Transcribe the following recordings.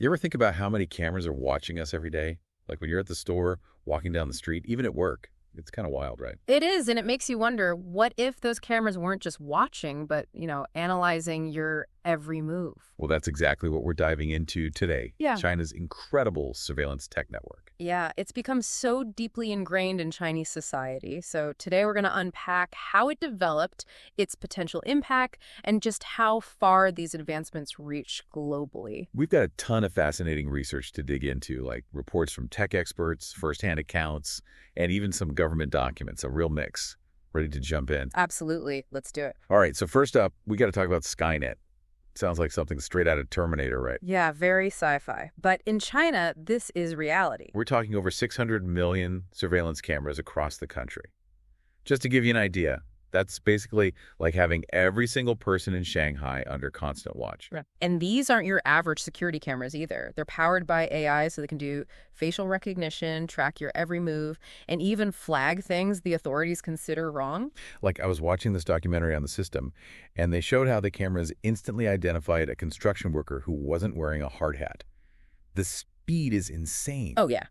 You ever think about how many cameras are watching us every day? Like when you're at the store, walking down the street, even at work. It's kind of wild, right? It is, and it makes you wonder, what if those cameras weren't just watching, but, analyzing your every move? Well, that's exactly what we're diving into today. Yeah. China's incredible surveillance tech network. Yeah, it's become so deeply ingrained in Chinese society. So today we're going to unpack how it developed, its potential impact, and just how far these advancements reach globally. We've got a ton of fascinating research to dig into, like reports from tech experts, firsthand accounts, and even some government documents, a real mix. Ready to jump in? Absolutely. Let's do it. All right, so first up, we got to talk about Skynet. Sounds like something straight out of Terminator, right? Yeah, very sci-fi. But in China, this is reality. We're talking over 600 million surveillance cameras across the country. Just to give you an idea, that's basically like having every single person in Shanghai under constant watch. Right. And these aren't your average security cameras either. They're powered by AI, so they can do facial recognition, track your every move, and even flag things the authorities consider wrong. Like I was watching this documentary on the system, and they showed how the cameras instantly identified a construction worker who wasn't wearing a hard hat. The speed is insane. Oh, yeah.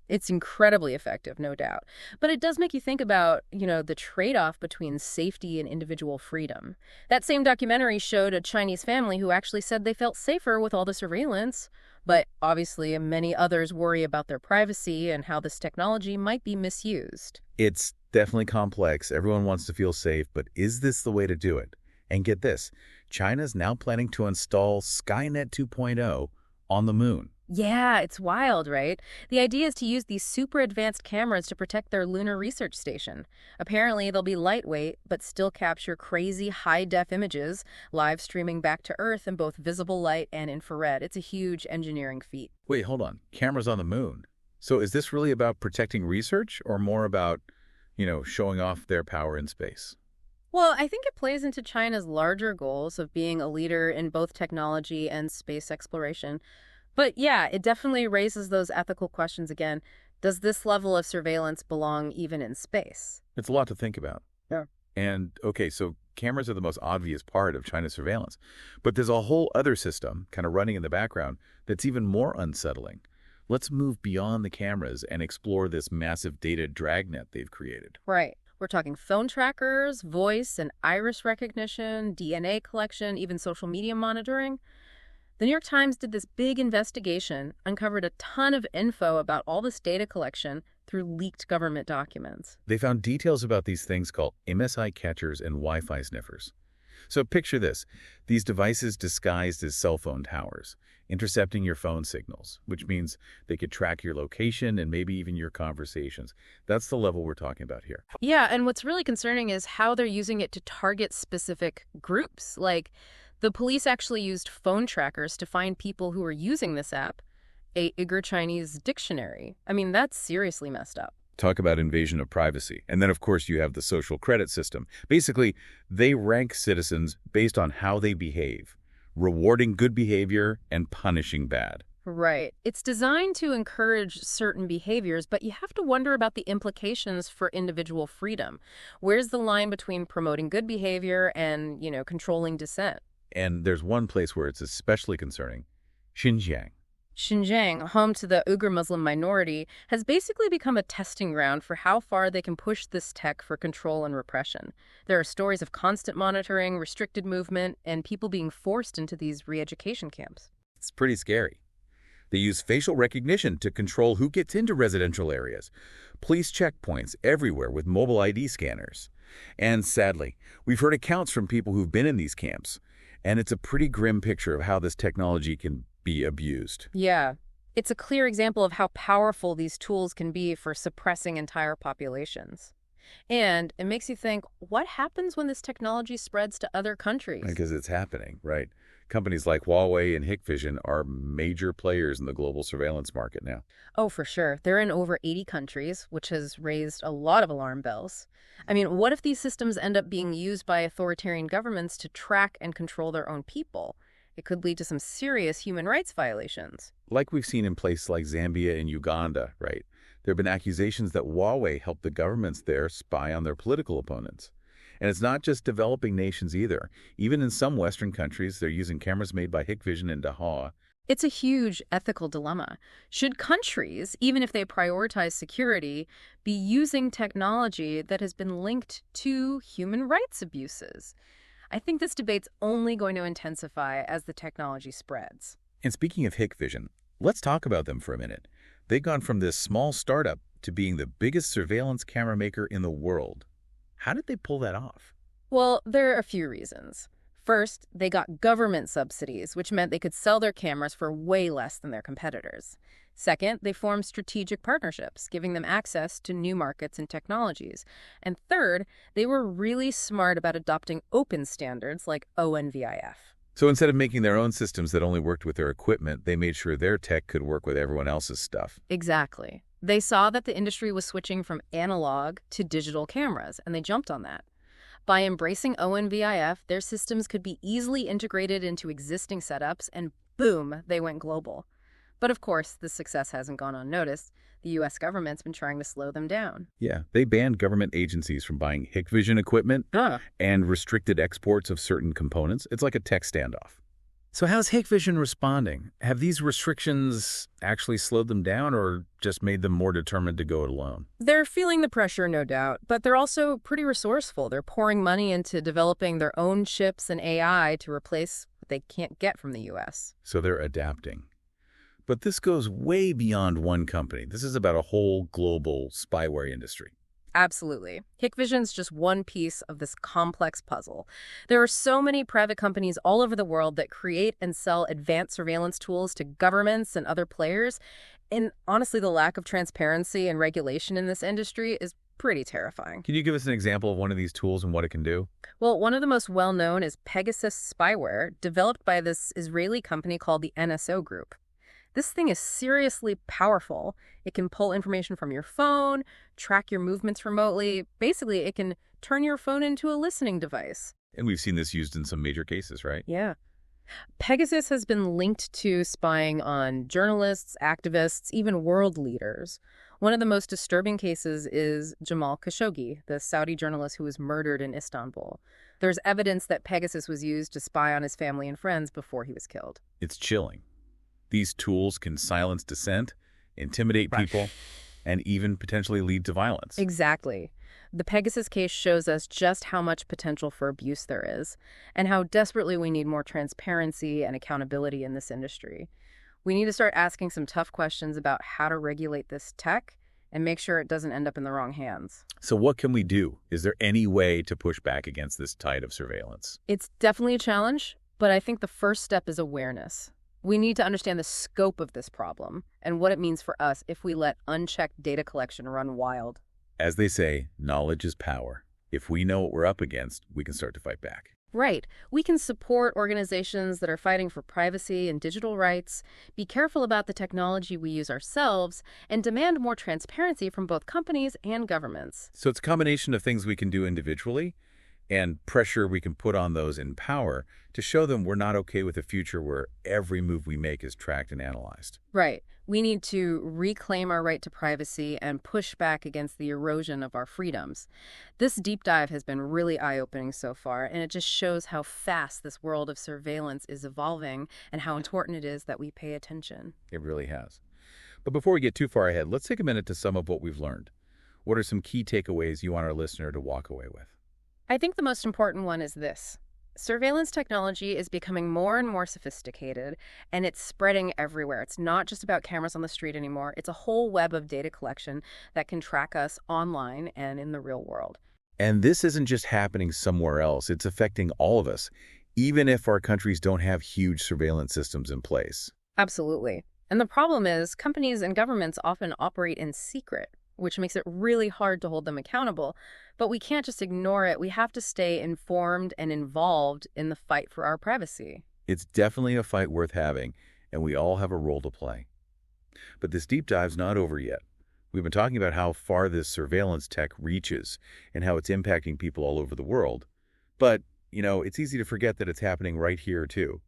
It's incredibly effective, no doubt. But it does make you think about, the trade-off between safety and individual freedom. That same documentary showed a Chinese family who actually said they felt safer with all the surveillance. But obviously, many others worry about their privacy and how this technology might be misused. It's definitely complex. Everyone wants to feel safe, but is this the way to do it? And get this, China's now planning to install Skynet 2.0 on the moon. Yeah, it's wild, right? The idea is to use these super advanced cameras to protect their lunar research station. Apparently, they'll be lightweight, but still capture crazy high-def images, live streaming back to Earth in both visible light and infrared. It's a huge engineering feat. Wait, hold on. Cameras on the moon. So is this really about protecting research or more about, showing off their power in space? Well, I think it plays into China's larger goals of being a leader in both technology and space exploration. But yeah, it definitely raises those ethical questions again. Does this level of surveillance belong even in space? It's a lot to think about. Yeah. And, okay, so cameras are the most obvious part of China's surveillance. But there's a whole other system kind of running in the background that's even more unsettling. Let's move beyond the cameras and explore this massive data dragnet they've created. Right. We're talking phone trackers, voice and iris recognition, DNA collection, even social media monitoring. The New York Times did this big investigation, uncovered a ton of info about all this data collection through leaked government documents. They found details about these things called MSI catchers and Wi-Fi sniffers. So picture this, these devices disguised as cell phone towers, intercepting your phone signals, which means they could track your location and maybe even your conversations. That's the level we're talking about here. Yeah, and what's really concerning is how they're using it to target specific groups. Like, the police actually used phone trackers to find people who were using this app, a Uyghur Chinese dictionary. I mean, that's seriously messed up. Talk about invasion of privacy. And then, of course, you have the social credit system. Basically, they rank citizens based on how they behave, rewarding good behavior and punishing bad. Right. It's designed to encourage certain behaviors, but you have to wonder about the implications for individual freedom. Where's the line between promoting good behavior and, controlling dissent? And there's one place where it's especially concerning, Xinjiang. Xinjiang, home to the Uyghur Muslim minority, has basically become a testing ground for how far they can push this tech for control and repression. There are stories of constant monitoring, restricted movement, and people being forced into these re-education camps. It's pretty scary. They use facial recognition to control who gets into residential areas, police checkpoints everywhere with mobile ID scanners. And sadly, we've heard accounts from people who've been in these camps, and it's a pretty grim picture of how this technology can be abused. Yeah, it's a clear example of how powerful these tools can be for suppressing entire populations. And it makes you think, what happens when this technology spreads to other countries? Because it's happening, right? Companies like Huawei and Hikvision are major players in the global surveillance market now. Oh, for sure. They're in over 80 countries, which has raised a lot of alarm bells. I mean, what if these systems end up being used by authoritarian governments to track and control their own people? It could lead to some serious human rights violations. Like we've seen in places like Zambia and Uganda, right? There have been accusations that Huawei helped the governments there spy on their political opponents. And it's not just developing nations either. Even in some Western countries, they're using cameras made by Hikvision and Dahua It's a huge ethical dilemma. Should countries, even if they prioritize security, be using technology that has been linked to human rights abuses? I think this debate's only going to intensify as the technology spreads. And speaking of Hikvision, let's talk about them for a minute. They've gone from this small startup to being the biggest surveillance camera maker in the world. How did they pull that off? Well, there are a few reasons. First, they got government subsidies, which meant they could sell their cameras for way less than their competitors. Second, they formed strategic partnerships, giving them access to new markets and technologies. And third, they were really smart about adopting open standards like ONVIF. So instead of making their own systems that only worked with their equipment, they made sure their tech could work with everyone else's stuff. Exactly. They saw that the industry was switching from analog to digital cameras, and they jumped on that. By embracing ONVIF, their systems could be easily integrated into existing setups, and boom, they went global. But of course, this success hasn't gone unnoticed. The U.S. government's been trying to slow them down. Yeah, they banned government agencies from buying Hikvision equipment and restricted exports of certain components. It's like a tech standoff. So how's Hikvision responding? Have these restrictions actually slowed them down or just made them more determined to go it alone? They're feeling the pressure, no doubt, but they're also pretty resourceful. They're pouring money into developing their own chips and AI to replace what they can't get from the U.S. So they're adapting. But this goes way beyond one company. This is about a whole global spyware industry. Absolutely. Hikvision's just one piece of this complex puzzle. There are so many private companies all over the world that create and sell advanced surveillance tools to governments and other players. And honestly, the lack of transparency and regulation in this industry is pretty terrifying. Can you give us an example of one of these tools and what it can do? Well, one of the most well-known is Pegasus spyware, developed by this Israeli company called the NSO Group. This thing is seriously powerful. It can pull information from your phone, track your movements remotely. Basically, it can turn your phone into a listening device. And we've seen this used in some major cases, right? Yeah. Pegasus has been linked to spying on journalists, activists, even world leaders. One of the most disturbing cases is Jamal Khashoggi, the Saudi journalist who was murdered in Istanbul. There's evidence that Pegasus was used to spy on his family and friends before he was killed. It's chilling. These tools can silence dissent, intimidate people, and even potentially lead to violence. Exactly. The Pegasus case shows us just how much potential for abuse there is, and how desperately we need more transparency and accountability in this industry. We need to start asking some tough questions about how to regulate this tech and make sure it doesn't end up in the wrong hands. So what can we do? Is there any way to push back against this tide of surveillance? It's definitely a challenge, but I think the first step is awareness. We need to understand the scope of this problem and what it means for us if we let unchecked data collection run wild. As they say, knowledge is power. If we know what we're up against, we can start to fight back. Right. We can support organizations that are fighting for privacy and digital rights, be careful about the technology we use ourselves, and demand more transparency from both companies and governments. So it's a combination of things we can do individually and pressure we can put on those in power to show them we're not okay with a future where every move we make is tracked and analyzed. Right. We need to reclaim our right to privacy and push back against the erosion of our freedoms. This deep dive has been really eye-opening so far, and it just shows how fast this world of surveillance is evolving and how important it is that we pay attention. It really has. But before we get too far ahead, let's take a minute to sum up what we've learned. What are some key takeaways you want our listener to walk away with? I think the most important one is this. Surveillance technology is becoming more and more sophisticated, and it's spreading everywhere. It's not just about cameras on the street anymore. It's a whole web of data collection that can track us online and in the real world. And this isn't just happening somewhere else. It's affecting all of us, even if our countries don't have huge surveillance systems in place. Absolutely. And the problem is companies and governments often operate in secret, which makes it really hard to hold them accountable. But we can't just ignore it. We have to stay informed and involved in the fight for our privacy. It's definitely a fight worth having, and we all have a role to play. But this deep dive's not over yet. We've been talking about how far this surveillance tech reaches and how it's impacting people all over the world. But, it's easy to forget that it's happening right here, too.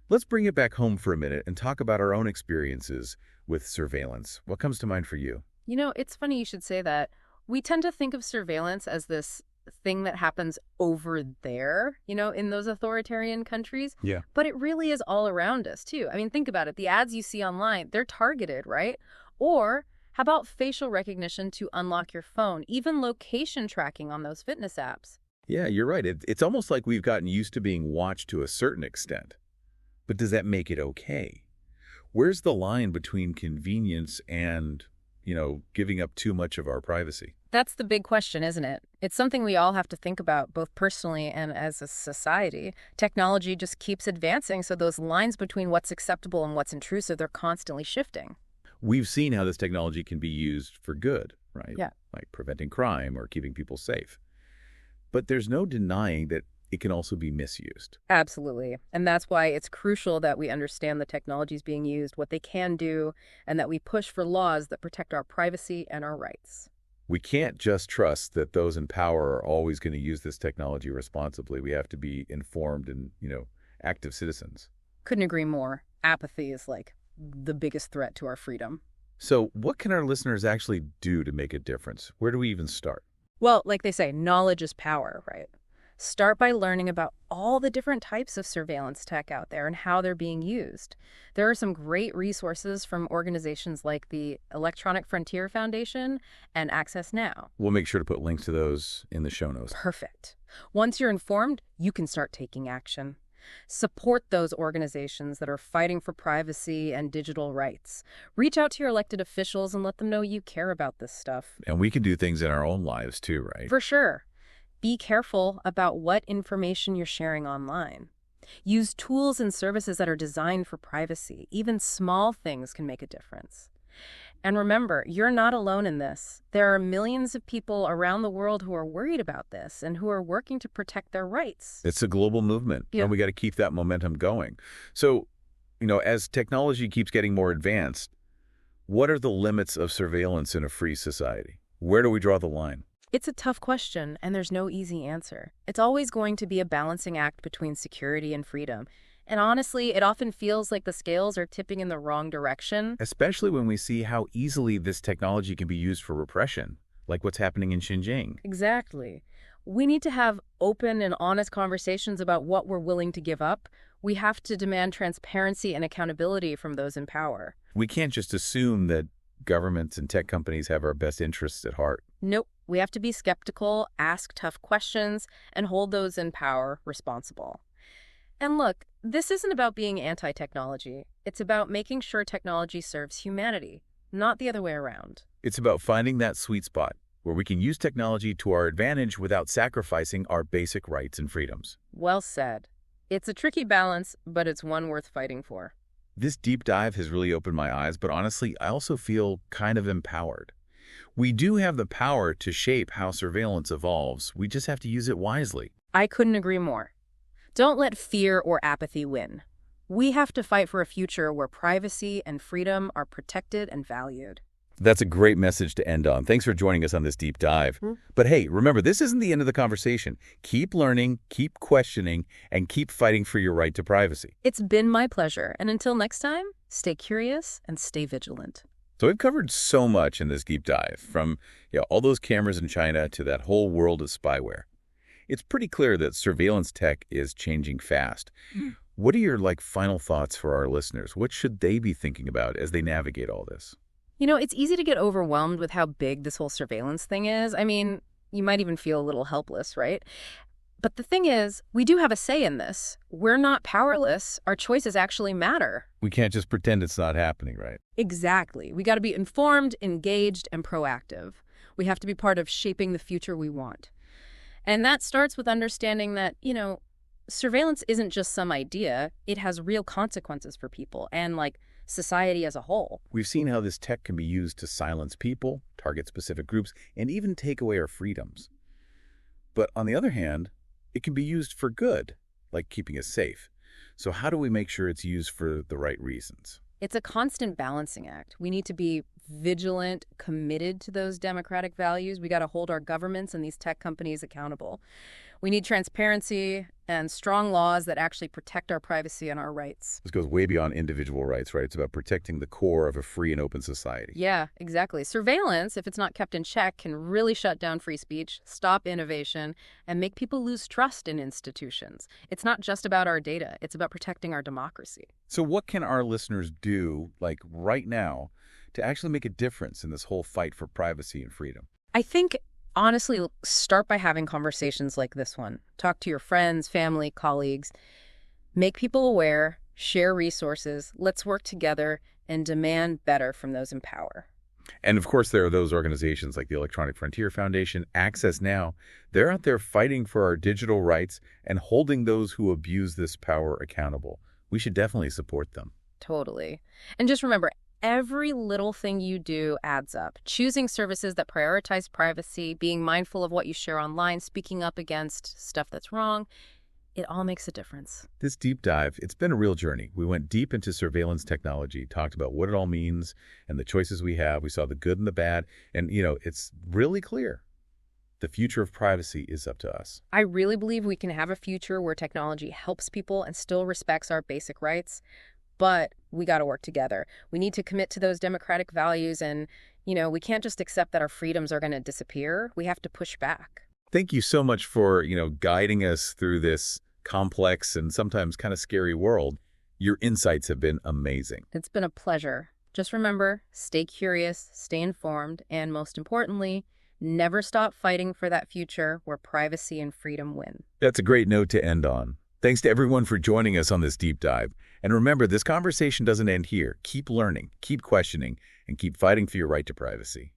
Let's bring it back home for a minute and talk about our own experiences with surveillance. What comes to mind for you? It's funny you should say that. We tend to think of surveillance as this thing that happens over there, in those authoritarian countries. Yeah. But it really is all around us, too. I mean, think about it. The ads you see online, they're targeted, right? Or how about facial recognition to unlock your phone, even location tracking on those fitness apps? Yeah, you're right. It's almost like we've gotten used to being watched to a certain extent. But does that make it okay? Where's the line between convenience and, giving up too much of our privacy? That's the big question, isn't it? It's something we all have to think about, both personally and as a society. Technology just keeps advancing, so those lines between what's acceptable and what's intrusive, they're constantly shifting. We've seen how this technology can be used for good, right? Yeah. Like preventing crime or keeping people safe. But there's no denying that it can also be misused. Absolutely. And that's why it's crucial that we understand the technologies being used, what they can do, and that we push for laws that protect our privacy and our rights. We can't just trust that those in power are always going to use this technology responsibly. We have to be informed and, active citizens. Couldn't agree more. Apathy is like the biggest threat to our freedom. So what can our listeners actually do to make a difference? Where do we even start? Well, like they say, knowledge is power, right? Start by learning about all the different types of surveillance tech out there and how they're being used. There are some great resources from organizations like the Electronic Frontier Foundation and Access Now. We'll make sure to put links to those in the show notes. Perfect. Once you're informed, you can start taking action. Support those organizations that are fighting for privacy and digital rights. Reach out to your elected officials and let them know you care about this stuff. And we can do things in our own lives too, right? For sure. Be careful about what information you're sharing online. Use tools and services that are designed for privacy. Even small things can make a difference. And remember, you're not alone in this. There are millions of people around the world who are worried about this and who are working to protect their rights. It's a global movement, and we got to keep that momentum going. So, as technology keeps getting more advanced, what are the limits of surveillance in a free society? Where do we draw the line? It's a tough question, and there's no easy answer. It's always going to be a balancing act between security and freedom. And honestly, it often feels like the scales are tipping in the wrong direction. Especially when we see how easily this technology can be used for repression, like what's happening in Xinjiang. Exactly. We need to have open and honest conversations about what we're willing to give up. We have to demand transparency and accountability from those in power. We can't just assume that governments and tech companies have our best interests at heart. Nope. We have to be skeptical, ask tough questions, and hold those in power responsible. And look, this isn't about being anti-technology. It's about making sure technology serves humanity, not the other way around. It's about finding that sweet spot where we can use technology to our advantage without sacrificing our basic rights and freedoms. Well said. It's a tricky balance, but it's one worth fighting for. This deep dive has really opened my eyes, but honestly, I also feel kind of empowered. We do have the power to shape how surveillance evolves. We just have to use it wisely. I couldn't agree more. Don't let fear or apathy win. We have to fight for a future where privacy and freedom are protected and valued. That's a great message to end on. Thanks for joining us on this deep dive. But hey, remember, this isn't the end of the conversation. Keep learning, keep questioning, and keep fighting for your right to privacy. It's been my pleasure. And until next time, stay curious and stay vigilant. So we've covered so much in this deep dive, from all those cameras in China to that whole world of spyware. It's pretty clear that surveillance tech is changing fast. What are your final thoughts for our listeners? What should they be thinking about as they navigate all this? It's easy to get overwhelmed with how big this whole surveillance thing is. I mean, you might even feel a little helpless, right? But the thing is, we do have a say in this. We're not powerless. Our choices actually matter. We can't just pretend it's not happening, right? Exactly. We got to be informed, engaged, and proactive. We have to be part of shaping the future we want. And that starts with understanding that, surveillance isn't just some idea. It has real consequences for people and, society as a whole. We've seen how this tech can be used to silence people, target specific groups, and even take away our freedoms. But on the other hand, it can be used for good, like keeping us safe. So how do we make sure it's used for the right reasons? It's a constant balancing act. We need to be vigilant, committed to those democratic values. We got to hold our governments and these tech companies accountable. We need transparency and strong laws that actually protect our privacy and our rights. This goes way beyond individual rights, right? It's about protecting the core of a free and open society. Yeah, exactly. Surveillance, if it's not kept in check, can really shut down free speech, stop innovation, and make people lose trust in institutions. It's not just about our data. It's about protecting our democracy. So what can our listeners do, like right now, to actually make a difference in this whole fight for privacy and freedom? I think, honestly, start by having conversations like this one. Talk to your friends, family, colleagues. Make people aware, share resources, let's work together, and demand better from those in power. And of course, there are those organizations like the Electronic Frontier Foundation, Access Now. They're out there fighting for our digital rights and holding those who abuse this power accountable. We should definitely support them. Totally. And just remember, every little thing you do adds up. Choosing services that prioritize privacy, being mindful of what you share online, speaking up against stuff that's wrong, it all makes a difference. This deep dive, it's been a real journey. We went deep into surveillance technology, talked about what it all means and the choices we have. We saw the good and the bad. And, it's really clear. The future of privacy is up to us. I really believe we can have a future where technology helps people and still respects our basic rights. But we got to work together. We need to commit to those democratic values and, we can't just accept that our freedoms are going to disappear. We have to push back. Thank you so much for, guiding us through this complex and sometimes kind of scary world. Your insights have been amazing. It's been a pleasure. Just remember, stay curious, stay informed, and most importantly, never stop fighting for that future where privacy and freedom win. That's a great note to end on. Thanks to everyone for joining us on this deep dive. And remember, this conversation doesn't end here. Keep learning, keep questioning, and keep fighting for your right to privacy.